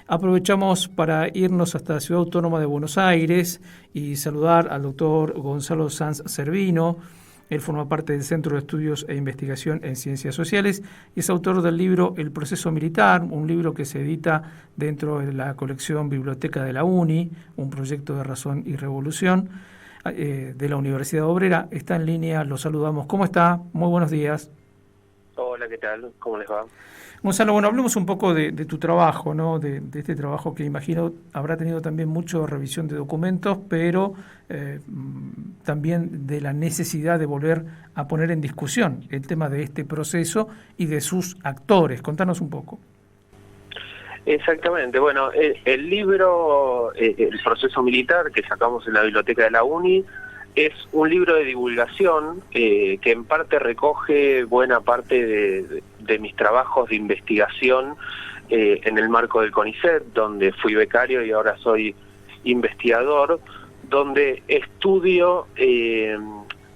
Aprovechamos para irnos hasta la Ciudad Autónoma de Buenos Aires y saludar al doctor Gonzalo Sanz Cervino. Él forma parte del Centro de Estudios e Investigación en Ciencias Sociales y es autor del libro El Proceso Militar, un libro que se edita dentro de la colección Biblioteca de la UNI, un proyecto de razón y revolución de la Universidad Obrera. Está en línea, lo saludamos. ¿Cómo está? Muy buenos días. Hola, ¿qué tal? ¿Cómo les va? Gonzalo, bueno, hablemos un poco de tu trabajo, ¿no? De este trabajo que imagino habrá tenido también mucho revisión de documentos, pero también de la necesidad de volver a poner en discusión el tema de este proceso y de sus actores. Contanos un poco. Exactamente, bueno, el libro, El Proceso Militar, que sacamos en la Biblioteca de la UNI, es un libro de divulgación que en parte recoge buena parte de mis trabajos de investigación en el marco del CONICET, donde fui becario y ahora soy investigador, donde estudio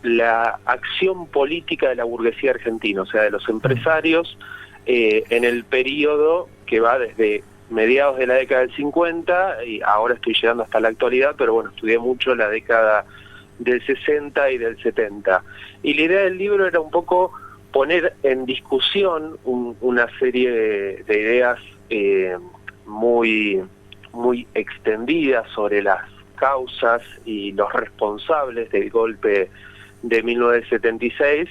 la acción política de la burguesía argentina, o sea, de los empresarios, en el periodo que va desde mediados de la década del 50 y ahora estoy llegando hasta la actualidad, pero bueno, estudié mucho la década del 60 y del 70. Y la idea del libro era un poco poner en discusión una serie de ideas muy extendidas sobre las causas y los responsables del golpe de 1976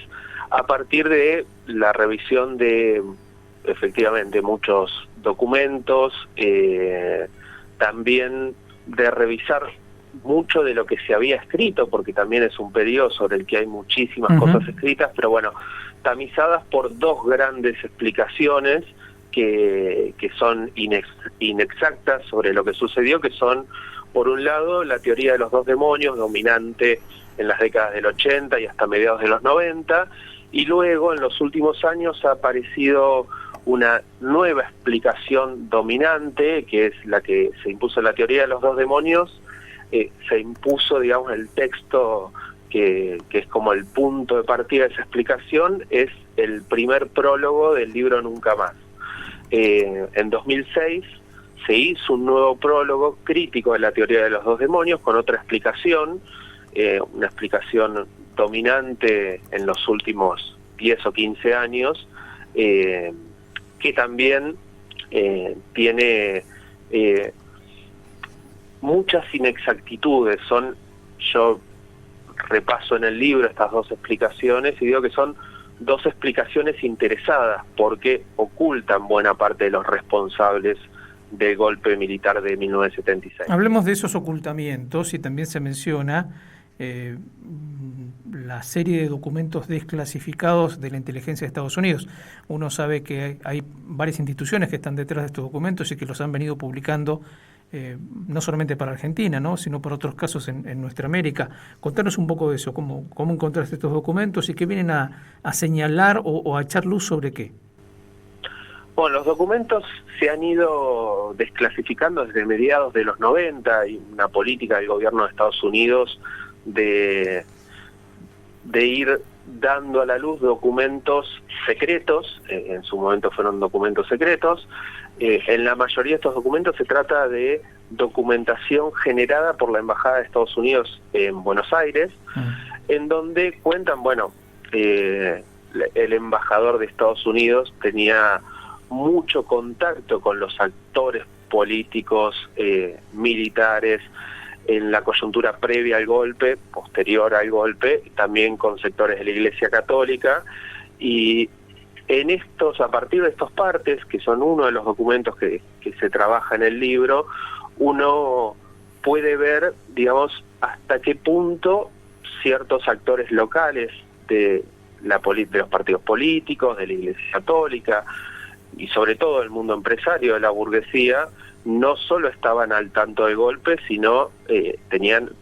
a partir de la revisión de efectivamente muchos documentos, también de revisar mucho de lo que se había escrito, porque también es un periodo sobre el que hay muchísimas cosas escritas, pero bueno, tamizadas por dos grandes explicaciones que son inexactas sobre lo que sucedió, que son, por un lado, la teoría de los dos demonios, dominante en las décadas del 80 y hasta mediados de los 90, y luego, en los últimos años, ha aparecido una nueva explicación dominante, que es la que se impuso en la teoría de los dos demonios. Se impuso, digamos, el texto que es como el punto de partida de esa explicación, es el primer prólogo del libro Nunca Más. En 2006 se hizo un nuevo prólogo crítico de la teoría de los dos demonios con otra explicación, una explicación dominante en los últimos 10 o 15 años, que también tiene muchas inexactitudes. Yo repaso en el libro estas dos explicaciones y digo que son dos explicaciones interesadas porque ocultan buena parte de los responsables del golpe militar de 1976. Hablemos de esos ocultamientos y también se menciona la serie de documentos desclasificados de la inteligencia de Estados Unidos. Uno sabe que hay varias instituciones que están detrás de estos documentos y que los han venido publicando no solamente para Argentina, ¿no?, sino para otros casos en nuestra América. Contanos un poco de eso, cómo encontraste estos documentos y qué vienen a señalar o a echar luz sobre qué. Bueno, los documentos se han ido desclasificando desde mediados de los 90, y una política del gobierno de Estados Unidos de ir dando a la luz documentos secretos. En su momento fueron documentos secretos. En la mayoría de estos documentos se trata de documentación generada por la Embajada de Estados Unidos en Buenos Aires, en donde cuentan, bueno, el embajador de Estados Unidos tenía mucho contacto con los actores políticos, militares, en la coyuntura previa al golpe, posterior al golpe, también con sectores de la Iglesia Católica, y a partir de estos partes, que son uno de los documentos que se trabaja en el libro, uno puede ver, digamos, hasta qué punto ciertos actores locales de los partidos políticos, de la Iglesia Católica, y sobre todo el mundo empresario de la burguesía, no solo estaban al tanto del golpe, sino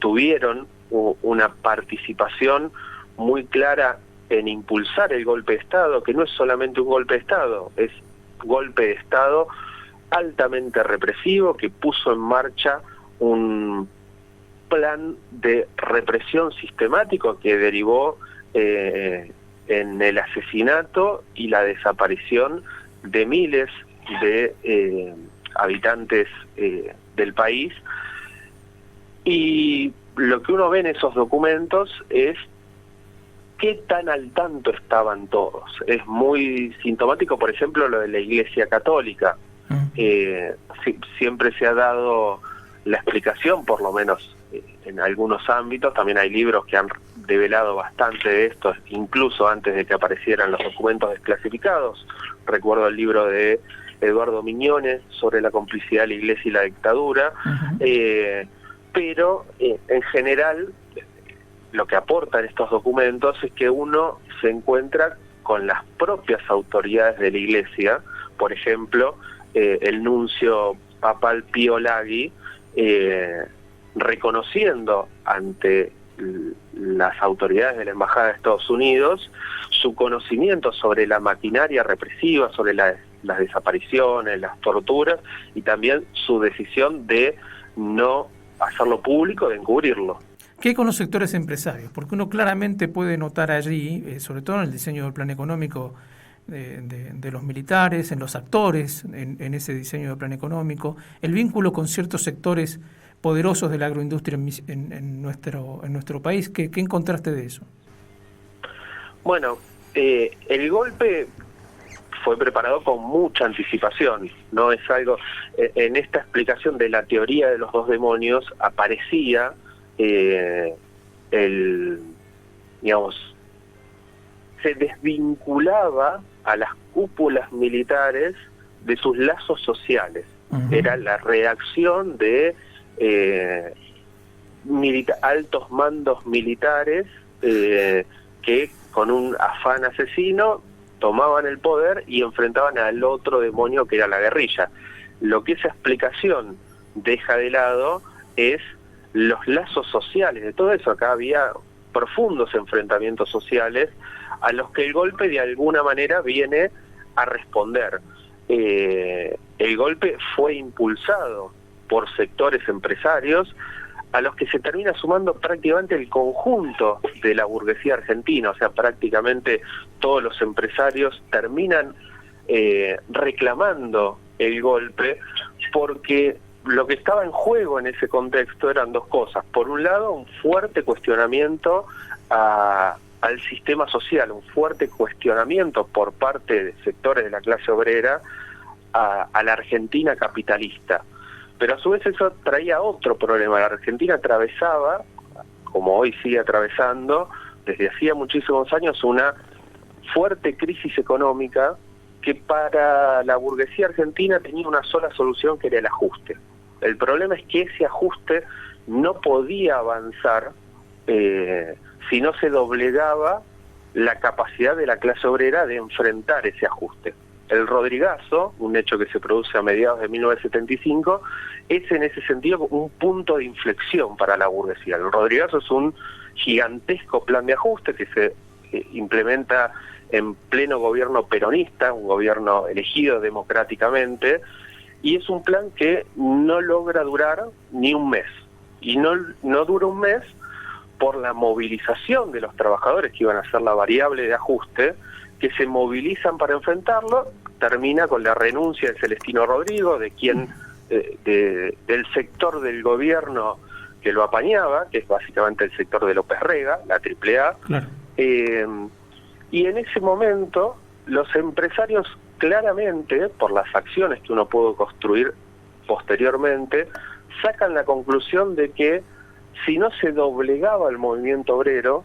tuvieron una participación muy clara en impulsar el golpe de Estado, que no es solamente un golpe de Estado, es golpe de Estado altamente represivo que puso en marcha un plan de represión sistemático que derivó en el asesinato y la desaparición de miles de habitantes del país. Y lo que uno ve en esos documentos es qué tan al tanto estaban todos. Es muy sintomático, por ejemplo, lo de la Iglesia Católica. Siempre se ha dado la explicación, por lo menos en algunos ámbitos. También hay libros que han develado bastante de esto, incluso antes de que aparecieran los documentos desclasificados. Recuerdo el libro de Eduardo Miñones sobre la complicidad de la Iglesia y la dictadura. Pero en general lo que aportan estos documentos es que uno se encuentra con las propias autoridades de la Iglesia. Por ejemplo, el nuncio papal Pío Laghi, reconociendo ante las autoridades de la Embajada de Estados Unidos su conocimiento sobre la maquinaria represiva, sobre las desapariciones, las torturas, y también su decisión de no hacerlo público, de encubrirlo. ¿Qué hay con los sectores empresarios? Porque uno claramente puede notar allí, sobre todo en el diseño del plan económico de los militares, en los actores, en ese diseño del plan económico, el vínculo con ciertos sectores poderosos de la agroindustria en nuestro país. ¿Qué encontraste de eso? Bueno, el golpe fue preparado con mucha anticipación, no es algo. En esta explicación de la teoría de los dos demonios aparecía se desvinculaba a las cúpulas militares de sus lazos sociales. Era la reacción de altos mandos militares que con un afán asesino tomaban el poder y enfrentaban al otro demonio que era la guerrilla. Lo que esa explicación deja de lado es los lazos sociales de todo eso. Acá había profundos enfrentamientos sociales a los que el golpe de alguna manera viene a responder. El golpe fue impulsado por sectores empresarios a los que se termina sumando prácticamente el conjunto de la burguesía argentina. O sea, prácticamente todos los empresarios terminan reclamando el golpe, porque lo que estaba en juego en ese contexto eran dos cosas. Por un lado, un fuerte cuestionamiento al sistema social, un fuerte cuestionamiento por parte de sectores de la clase obrera a la Argentina capitalista. Pero a su vez eso traía otro problema. La Argentina atravesaba, como hoy sigue atravesando, desde hacía muchísimos años, una fuerte crisis económica que para la burguesía argentina tenía una sola solución, que era el ajuste. El problema es que ese ajuste no podía avanzar si no se doblegaba la capacidad de la clase obrera de enfrentar ese ajuste. El Rodrigazo, un hecho que se produce a mediados de 1975, es en ese sentido un punto de inflexión para la burguesía. El Rodrigazo es un gigantesco plan de ajuste que se implementa en pleno gobierno peronista, un gobierno elegido democráticamente, y es un plan que no logra durar ni un mes. Y no dura un mes por la movilización de los trabajadores, que iban a ser la variable de ajuste, que se movilizan para enfrentarlo. Termina con la renuncia de Celestino Rodrigo, de quien del sector del gobierno que lo apañaba, que es básicamente el sector de López Rega, la AAA. Claro. Y en ese momento los empresarios claramente, por las acciones que uno pudo construir posteriormente, sacan la conclusión de que si no se doblegaba el movimiento obrero,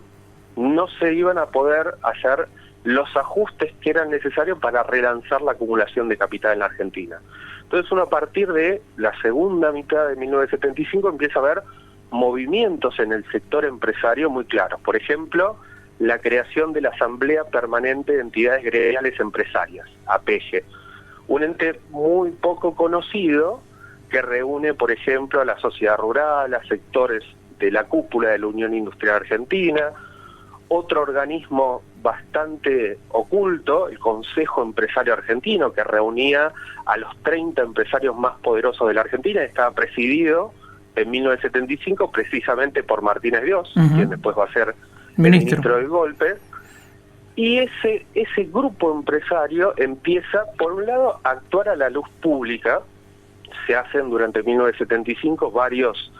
no se iban a poder hacer los ajustes que eran necesarios para relanzar la acumulación de capital en la Argentina. Entonces uno, a partir de la segunda mitad de 1975, empieza a ver movimientos en el sector empresario muy claros. Por ejemplo, la creación de la Asamblea Permanente de Entidades Gremiales Empresarias, APG, un ente muy poco conocido que reúne, por ejemplo, a la sociedad rural, a sectores de la cúpula de la Unión Industrial Argentina. Otro organismo bastante oculto, el Consejo Empresario Argentino, que reunía a los 30 empresarios más poderosos de la Argentina, estaba presidido en 1975 precisamente por Martínez Dios, quien después va a ser ministro del golpe. Y ese grupo empresario empieza, por un lado, a actuar a la luz pública, se hacen durante 1975 varios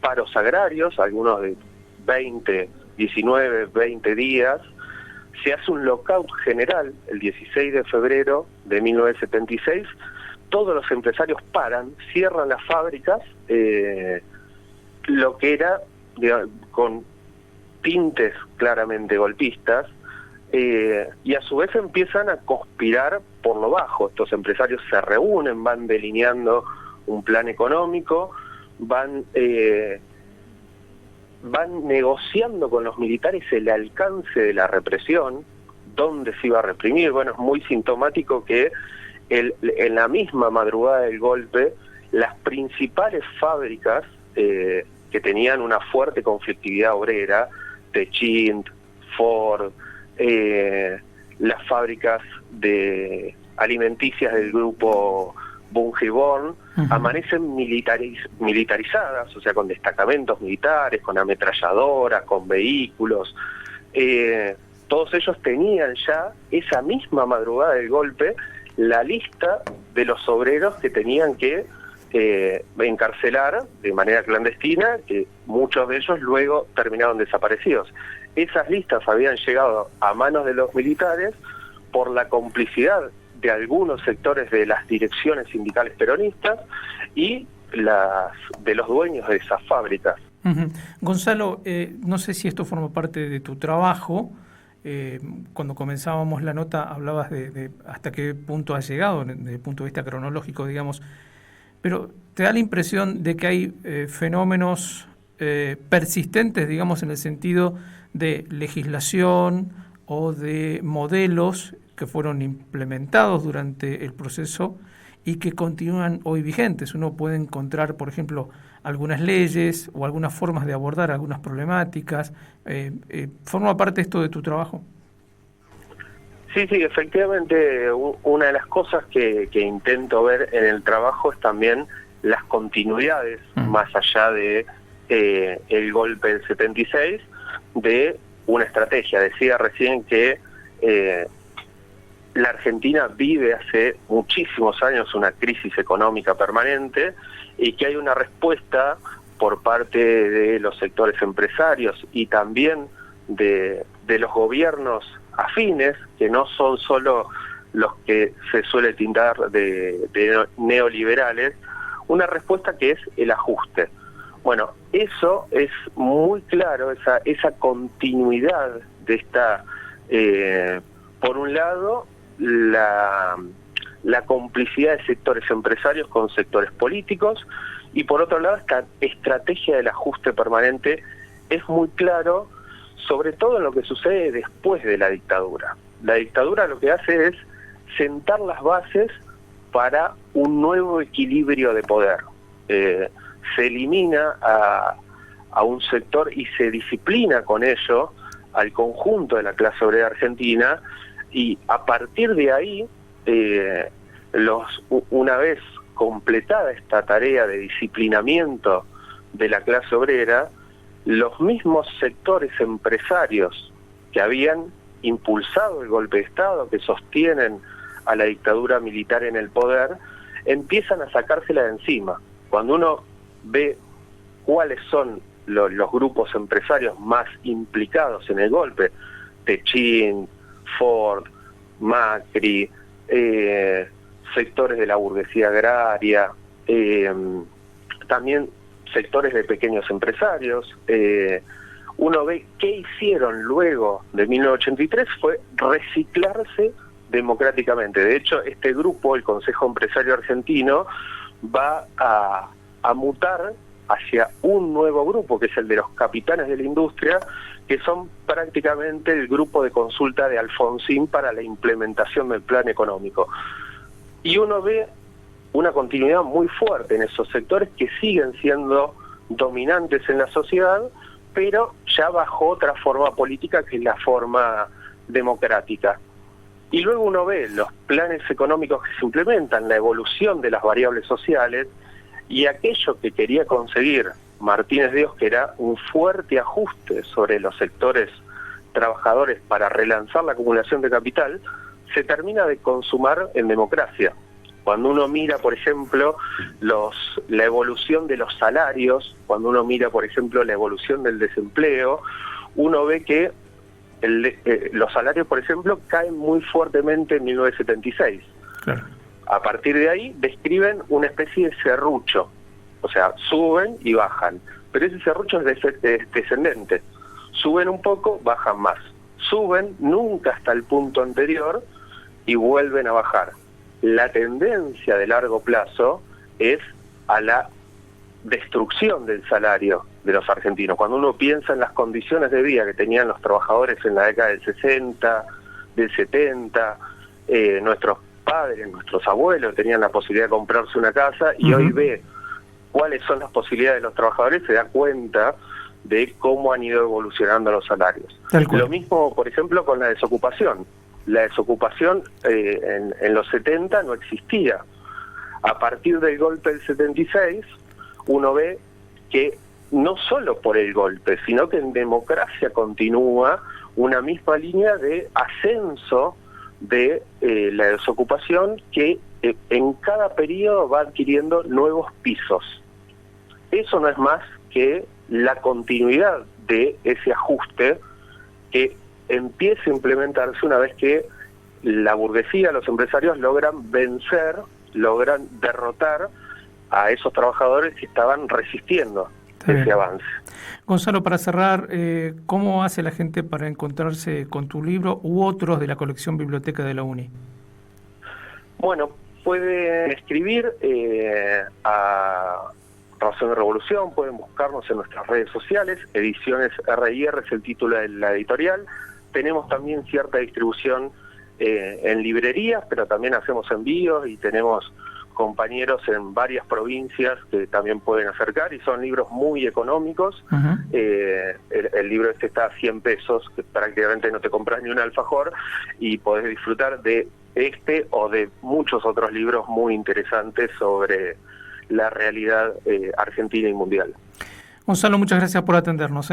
paros agrarios, algunos de 19, 20 días. Se hace un lockout general el 16 de febrero de 1976. Todos los empresarios paran, cierran las fábricas, lo que era, digamos, con tintes claramente golpistas, y a su vez empiezan a conspirar por lo bajo. Estos empresarios se reúnen, van delineando un plan económico, van negociando con los militares el alcance de la represión, dónde se iba a reprimir. Bueno, es muy sintomático que en la misma madrugada del golpe, las principales fábricas que tenían una fuerte conflictividad obrera, Techint, Ford, las fábricas de alimenticias del grupo Bunge-Born, amanecen militarizadas, o sea, con destacamentos militares, con ametralladoras, con vehículos. Todos ellos tenían ya, esa misma madrugada del golpe, la lista de los obreros que tenían que encarcelar de manera clandestina, que muchos de ellos luego terminaron desaparecidos. Esas listas habían llegado a manos de los militares por la complicidad de algunos sectores de las direcciones sindicales peronistas y de los dueños de esas fábricas. Gonzalo, no sé si esto forma parte de tu trabajo. Cuando comenzábamos la nota hablabas de hasta qué punto has llegado desde el punto de vista cronológico, digamos, pero ¿te da la impresión de que hay fenómenos persistentes, digamos, en el sentido de legislación o de modelos que fueron implementados durante el proceso y que continúan hoy vigentes? Uno puede encontrar, por ejemplo, algunas leyes o algunas formas de abordar algunas problemáticas. ¿Forma parte esto de tu trabajo? Sí, efectivamente, una de las cosas que intento ver en el trabajo es también las continuidades, más allá de el golpe del 76, de una estrategia. Decía recién que la Argentina vive hace muchísimos años una crisis económica permanente y que hay una respuesta por parte de los sectores empresarios y también de los gobiernos afines, que no son solo los que se suele tildar de neoliberales, una respuesta que es el ajuste. Bueno, eso es muy claro, esa continuidad de esta, por un lado, la complicidad de sectores empresarios con sectores políticos, y por otro lado esta estrategia del ajuste permanente es muy claro, sobre todo en lo que sucede después de la dictadura. La dictadura lo que hace es sentar las bases para un nuevo equilibrio de poder. Se elimina a un sector y se disciplina con ello al conjunto de la clase obrera argentina, y a partir de ahí, una vez completada esta tarea de disciplinamiento de la clase obrera, los mismos sectores empresarios que habían impulsado el golpe de Estado, que sostienen a la dictadura militar en el poder, empiezan a sacársela de encima. Cuando uno ve cuáles son los grupos empresarios más implicados en el golpe, Techint, Ford, Macri, sectores de la burguesía agraria, también sectores de pequeños empresarios, uno ve qué hicieron luego de 1983 fue reciclarse democráticamente. De hecho, este grupo, el Consejo Empresario Argentino, va a mutar hacia un nuevo grupo, que es el de los capitanes de la industria, que son prácticamente el grupo de consulta de Alfonsín para la implementación del plan económico. Y uno ve una continuidad muy fuerte en esos sectores que siguen siendo dominantes en la sociedad, pero ya bajo otra forma política, que es la forma democrática. Y luego uno ve los planes económicos que se implementan, la evolución de las variables sociales, y aquello que quería conseguir Martínez de Hoz, que era un fuerte ajuste sobre los sectores trabajadores para relanzar la acumulación de capital, se termina de consumar en democracia. Cuando uno mira, por ejemplo, la evolución de los salarios, cuando uno mira, por ejemplo, la evolución del desempleo, uno ve que los salarios, por ejemplo, caen muy fuertemente en 1976. Claro. A partir de ahí describen una especie de serrucho, o sea, suben y bajan, pero ese serrucho es descendente. Suben un poco, bajan más. Suben nunca hasta el punto anterior y vuelven a bajar. La tendencia de largo plazo es a la destrucción del salario de los argentinos. Cuando uno piensa en las condiciones de vida que tenían los trabajadores en la década del 60, del 70, nuestros padres, nuestros abuelos tenían la posibilidad de comprarse una casa y hoy ve cuáles son las posibilidades de los trabajadores, se da cuenta de cómo han ido evolucionando los salarios. Lo mismo, por ejemplo, con la desocupación. La desocupación en los 70 no existía. A partir del golpe del 76, uno ve que no solo por el golpe, sino que en democracia continúa una misma línea de ascenso de la desocupación que en cada periodo va adquiriendo nuevos pisos. Eso no es más que la continuidad de ese ajuste que empieza a implementarse una vez que la burguesía, los empresarios logran vencer, logran derrotar a esos trabajadores que estaban resistiendo ese avance. Gonzalo, para cerrar, ¿cómo hace la gente para encontrarse con tu libro u otros de la colección Biblioteca de la UNI? Bueno, pueden escribir a Razón de Revolución, pueden buscarnos en nuestras redes sociales, Ediciones R&R es el título de la editorial. Tenemos también cierta distribución en librerías, pero también hacemos envíos y tenemos compañeros en varias provincias que también pueden acercar y son libros muy económicos. El libro este está a 100 pesos, que prácticamente no te compras ni un alfajor y podés disfrutar de este o de muchos otros libros muy interesantes sobre la realidad argentina y mundial. Gonzalo, muchas gracias por atendernos.